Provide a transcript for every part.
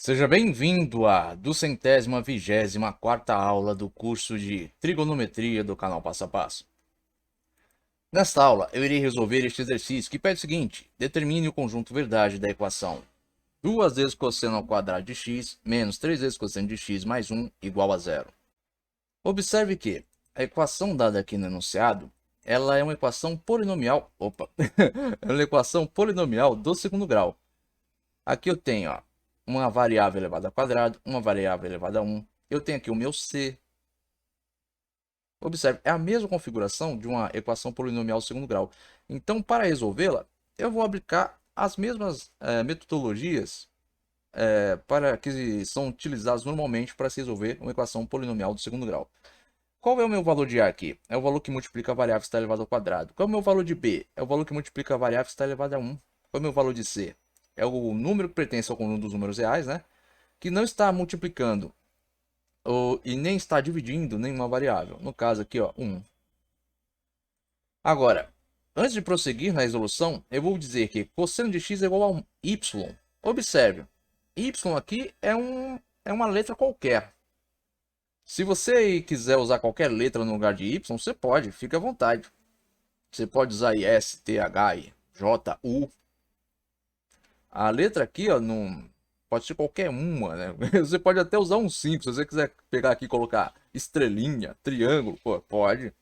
Seja bem-vindo à 224ª aula do curso de Trigonometria do canal Passo a Passo. Nesta aula, eu irei resolver este exercício que pede o seguinte: determine o conjunto verdade da equação 2 vezes cosseno ao quadrado de x menos 3 vezes cosseno de x mais 1 igual a zero. Observe que a equação dada aqui no enunciado, ela é uma equação polinomial, é uma equação polinomial do segundo grau. Aqui eu tenho, ó, uma variável elevada ao quadrado, uma variável elevada a 1. Eu tenho aqui o meu c. Observe, é a mesma configuração de uma equação polinomial do segundo grau. Então, para resolvê-la, eu vou aplicar as mesmas metodologias para que são utilizadas normalmente para se resolver uma equação polinomial do segundo grau. Qual é o meu valor de A aqui? É o valor que multiplica a variável que está elevada ao quadrado. Qual é o meu valor de B? É o valor que multiplica a variável que está elevada a 1. Qual é o meu valor de C? É o número que pertence ao conjunto dos números reais, né? Que não está multiplicando e nem está dividindo nenhuma variável. No caso aqui, ó, 1. Agora, antes de prosseguir na resolução, eu vou dizer que cosseno de x é igual a y. Observe, y aqui é uma letra qualquer. Se você quiser usar qualquer letra no lugar de y, você pode, fica à vontade. Você pode usar S, T, H, J, U. A letra aqui, ó, não pode ser qualquer uma, né? Você pode até usar um 5, se você quiser pegar aqui e colocar estrelinha, triângulo, pô, pode.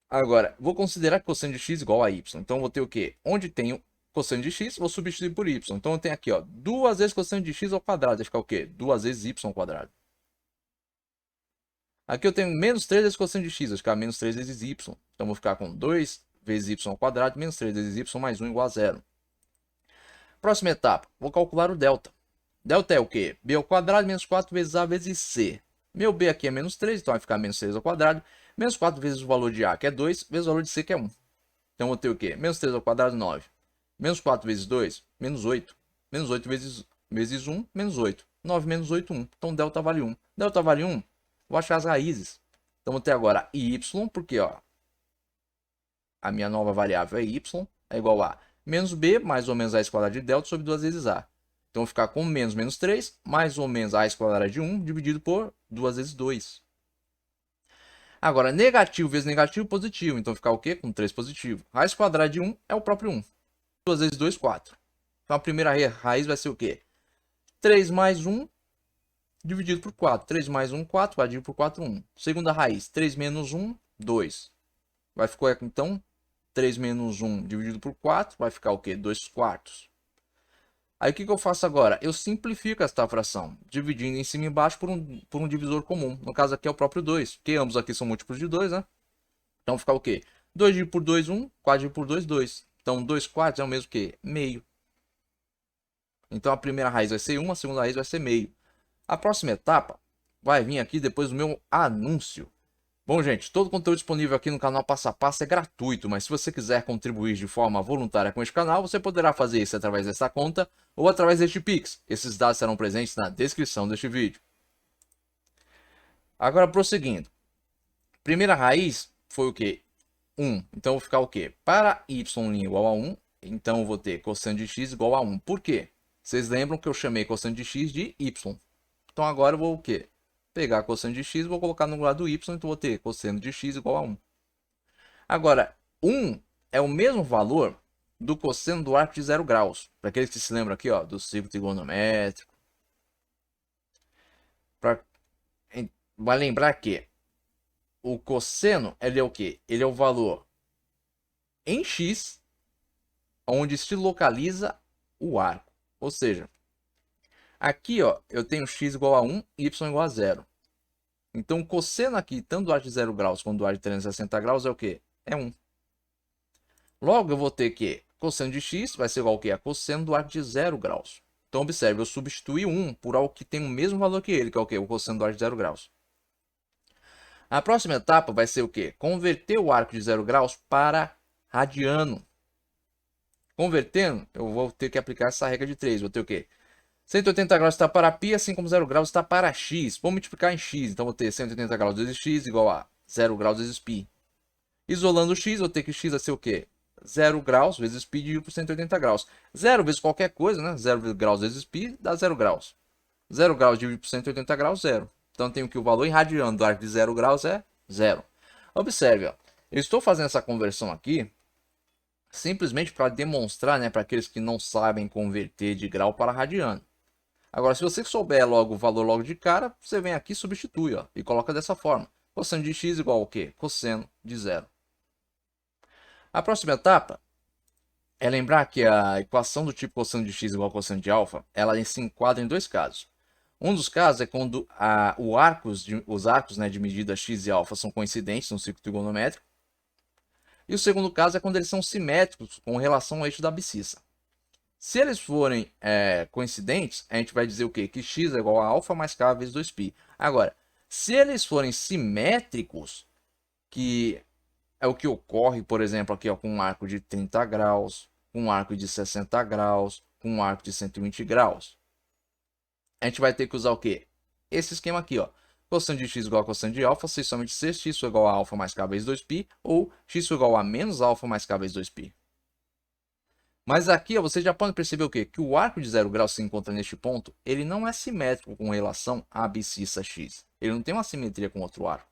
Agora, vou considerar que cosseno de x igual a y. Então, vou ter o quê? Onde tenho cosseno de x, vou substituir por y. Então, eu tenho aqui, ó, 2 vezes cosseno de x ao quadrado. Vai ficar o quê? 2 vezes y ao quadrado. Aqui eu tenho menos 3 vezes cosseno de x, vai ficar menos 3 vezes y. Então, vou ficar com 2 vezes y ao quadrado, menos 3 vezes y mais 1 igual a zero. Próxima etapa, vou calcular o delta. Delta é o quê? B ao quadrado menos 4 vezes A vezes C. Meu B aqui é menos 3, então vai ficar menos 3 ao quadrado. Menos 4 vezes o valor de A, que é 2, vezes o valor de C, que é 1. Então, vou ter o quê? Menos 3 ao quadrado, 9. Menos 4 vezes 2, menos 8. Menos 8 vezes 1, menos 8. 9 menos 8, 1. Então, delta vale 1. Delta vale 1, vou achar as raízes. Então, vou ter agora y, porque ó, a minha nova variável é y, é igual a menos b, mais ou menos a esquadra de delta, sobre 2 vezes a. Então, vou ficar com menos 3, mais ou menos a esquadra de 1, dividido por 2 vezes 2. Agora, negativo vezes negativo, positivo. Então, ficar o quê? Com 3 positivo. Raiz quadrada de 1 é o próprio 1. 2 vezes 2, 4. Então, a primeira raiz vai ser o quê? 3 mais 1 dividido por 4. 3 mais 1, 4. Dividido por 4, 1. Segunda raiz, 3 menos 1, 2. Vai ficar, então, 3 menos 1 dividido por 4. Vai ficar o quê? 2 quartos. Aí, o que eu faço agora? Eu simplifico esta fração, dividindo em cima e embaixo por um divisor comum. No caso aqui é o próprio 2, porque ambos aqui são múltiplos de 2, né? Então, fica o quê? 2 dividido por 2, 1. 4 dividido por 2, 2. Então, 2 quartos é o mesmo que meio. Então, a primeira raiz vai ser 1, a segunda raiz vai ser meio. A próxima etapa vai vir aqui depois do meu anúncio. Bom, gente, todo o conteúdo disponível aqui no canal Passo a Passo é gratuito, mas se você quiser contribuir de forma voluntária com este canal, você poderá fazer isso através dessa conta ou através deste Pix. Esses dados serão presentes na descrição deste vídeo. Agora, prosseguindo. Primeira raiz foi o quê? 1. Então, vou ficar o quê? Para y igual a 1, então eu vou ter cosseno de x igual a 1. Por quê? Vocês lembram que eu chamei cosseno de x de y. Então, agora eu vou o quê? Pegar cosseno de x, vou colocar no lugar do y, então vou ter cosseno de x igual a 1. Agora, 1 é o mesmo valor do cosseno do arco de 0 graus. Para aqueles que se lembram aqui, ó, do círculo trigonométrico. Vai lembrar que o cosseno, ele é o quê? Ele é o valor em x, onde se localiza o arco. Ou seja, aqui, ó, eu tenho x igual a 1 e y igual a 0. Então, o cosseno aqui, tanto do arco de 0 graus quanto do arco de 360 graus, é o quê? É 1. Logo, eu vou ter que cosseno de x vai ser igual ao quê? A cosseno do arco de 0 graus. Então, observe, eu substituí 1 por algo que tem o mesmo valor que ele, que é o quê? O cosseno do arco de 0 graus. A próxima etapa vai ser o quê? Converter o arco de 0 graus para radiano. Convertendo, eu vou ter que aplicar essa regra de 3. Vou ter o quê? 180 graus está para π, assim como 0 graus está para x. Vou multiplicar em x. Então, vou ter 180 graus vezes x igual a 0 graus vezes π. Isolando o x, vou ter que x vai ser o quê? 0 graus vezes π dividido por 180 graus. 0 vezes qualquer coisa, né? 0 graus vezes π dá 0 graus. 0 graus dividido por 180 graus, 0. Então, tenho que o valor em radiano do arco de 0 graus é 0. Observe, ó, eu estou fazendo essa conversão aqui simplesmente para demonstrar, né, para aqueles que não sabem converter de grau para radiano. Agora, se você souber logo o valor logo de cara, você vem aqui e substitui, ó, e coloca dessa forma. Cosseno de x igual ao quê? Cosseno de 0. A próxima etapa é lembrar que a equação do tipo cosseno de x igual ao cosseno de alfa, ela se enquadra em dois casos. Um dos casos é quando os arcos, né, de medida x e alfa são coincidentes no ciclo trigonométrico. E o segundo caso é quando eles são simétricos com relação ao eixo da abscissa. Se eles forem coincidentes, a gente vai dizer o quê? Que x é igual a alfa mais k vezes 2π. Agora, se eles forem simétricos, que é o que ocorre, por exemplo, aqui ó, com um arco de 30 graus, com um arco de 60 graus, com um arco de 120 graus, a gente vai ter que usar o quê? Esse esquema aqui, ó. Cosseno de x igual a cosseno de alfa, se somente se x igual a alfa mais k vezes 2π, ou x igual a menos alfa mais k vezes 2π. Mas aqui ó, você já pode perceber o quê? Que o arco de 0 graus que se encontra neste ponto, ele não é simétrico com relação à abscissa x. Ele não tem uma simetria com outro arco.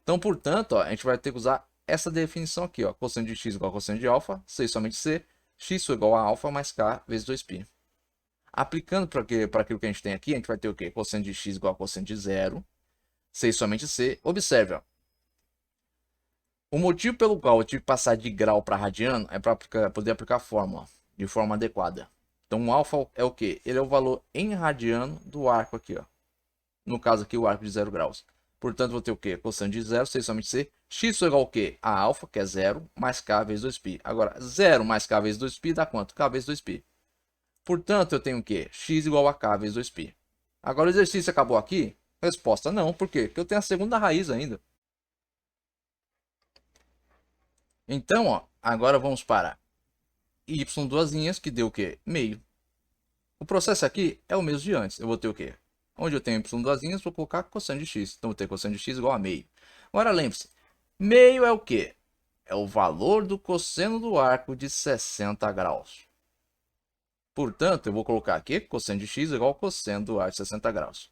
Então, portanto, ó, a gente vai ter que usar essa definição aqui, ó. Cosseno de x igual a cosseno de alfa, se somente se x igual a alfa mais k vezes 2π. Aplicando para aquilo que a gente tem aqui, a gente vai ter o quê? Cosseno de x igual a cosseno de 0, se somente c. Observe, ó. O motivo pelo qual eu tive que passar de grau para radiano é para poder aplicar a fórmula de forma adequada. Então, o alfa é o quê? Ele é o valor em radiano do arco aqui, ó. No caso aqui, o arco de 0 graus. Portanto, vou ter o quê? Cosseno de 0, se somente c. X é igual ao quê? A alfa, que é 0, mais k vezes 2π. Agora, 0 mais k vezes 2π dá quanto? K vezes 2π. Portanto, eu tenho o quê? X igual a k vezes 2π. Agora, o exercício acabou aqui? Resposta não. Por quê? Porque eu tenho a segunda raiz ainda. Então, ó, agora vamos para y duas linhas, que deu o quê? Meio. O processo aqui é o mesmo de antes. Eu vou ter o quê? Onde eu tenho y duas linhas, vou colocar cosseno de x. Então, vou ter cosseno de x igual a meio. Agora, lembre-se, meio é o quê? É o valor do cosseno do arco de 60 graus. Portanto, eu vou colocar aqui cosseno de x igual a cosseno do arco de 60 graus.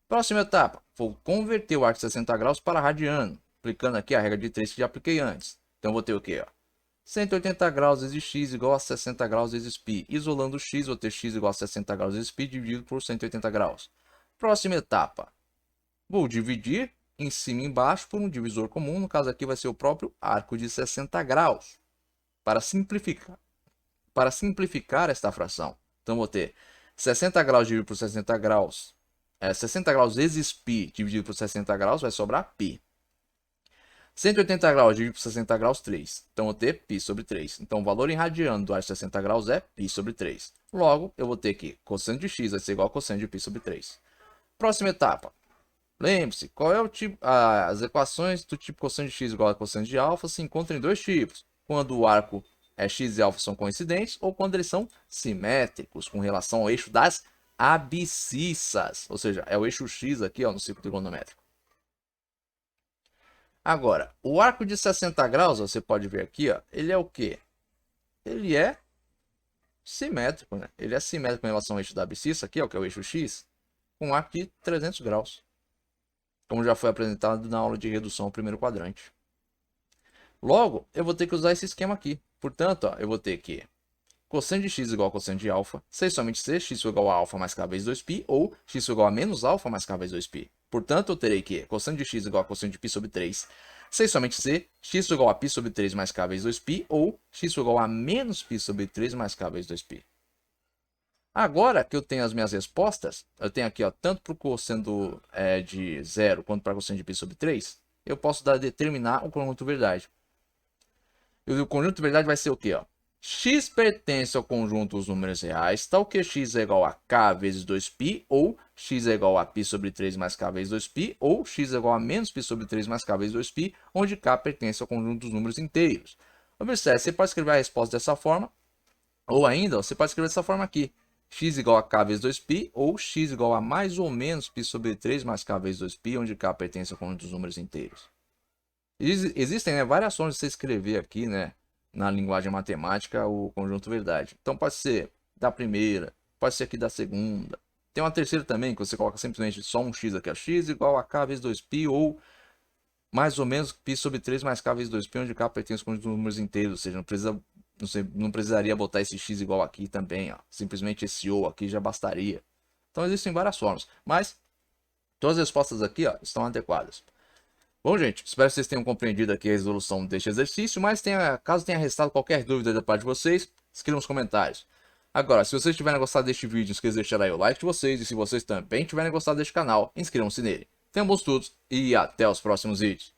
Próxima etapa, vou converter o arco de 60 graus para radiano, aplicando aqui a regra de 3 que já apliquei antes. Então, vou ter o quê? Ó? 180 graus vezes x igual a 60 graus vezes π. Isolando o x, vou ter x igual a 60 graus vezes π dividido por 180 graus. Próxima etapa, vou dividir em cima e embaixo por um divisor comum. No caso aqui vai ser o próprio arco de 60 graus. Para simplificar esta fração. Então, vou ter 60 graus dividido por 60 graus. 60 graus vezes π dividido por 60 graus vai sobrar π. 180 graus dividido por 60 graus, 3. Então, eu vou ter π sobre 3. Então, o valor em radiano do arco de 60 graus é π sobre 3. Logo, eu vou ter que cosseno de x vai ser igual a cosseno de π sobre 3. Próxima etapa. Lembre-se, qual é o tipo? As equações do tipo cosseno de x igual a cosseno de alfa se encontram em dois tipos. Quando o arco x e alfa são coincidentes ou quando eles são simétricos com relação ao eixo das abscissas. Ou seja, é o eixo x aqui ó, no ciclo trigonométrico. Agora, o arco de 60 graus, você pode ver aqui, ó, ele é o quê? Ele é simétrico, né? Ele é simétrico em relação ao eixo da abscissa aqui, ó, que é o eixo x, com um arco de 300 graus. Como já foi apresentado na aula de redução ao primeiro quadrante. Logo, eu vou ter que usar esse esquema aqui. Portanto, ó, eu vou ter que cosseno de x igual a cosseno de alfa, se somente se x igual a alfa mais k vezes 2π, ou x igual a menos alfa mais k vezes 2π. Portanto, eu terei que cosseno de x igual a cosseno de π sobre 3, se somente se x igual a π sobre 3 mais k vezes 2π, ou x igual a menos π sobre 3 mais k vezes 2π. Agora que eu tenho as minhas respostas, eu tenho aqui ó, tanto para o cosseno de 0 quanto para o cosseno de π sobre 3, eu posso determinar o conjunto verdade. E o conjunto de verdade vai ser o quê? Ó? X pertence ao conjunto dos números reais, tal que x é igual a k vezes 2π, ou x é igual a π sobre 3 mais k vezes 2π, ou x é igual a menos π sobre 3 mais k vezes 2π, onde k pertence ao conjunto dos números inteiros. Observe, você pode escrever a resposta dessa forma, ou ainda, você pode escrever dessa forma aqui. X igual a k vezes 2π, ou x igual a mais ou menos π sobre 3 mais k vezes 2π, onde k pertence ao conjunto dos números inteiros. Existem, né, variações de você escrever aqui, né, na linguagem matemática o conjunto verdade. Então pode ser da primeira, pode ser aqui da segunda. Tem uma terceira também, que você coloca simplesmente só um x aqui, ó, x igual a k vezes 2π, ou mais ou menos π sobre 3 mais k vezes 2π, onde k pertence ao conjunto de números inteiros, ou seja, não precisaria botar esse x igual aqui também, ó. Simplesmente esse ou aqui já bastaria. Então existem várias formas, mas todas as respostas aqui, ó, estão adequadas. Bom, gente, espero que vocês tenham compreendido aqui a resolução deste exercício, mas caso tenha restado qualquer dúvida da parte de vocês, escrevam nos comentários. Agora, se vocês tiverem gostado deste vídeo, esqueçam de deixar aí o like de vocês, e se vocês também tiverem gostado deste canal, inscrevam-se nele. Tenham bons estudos e até os próximos vídeos.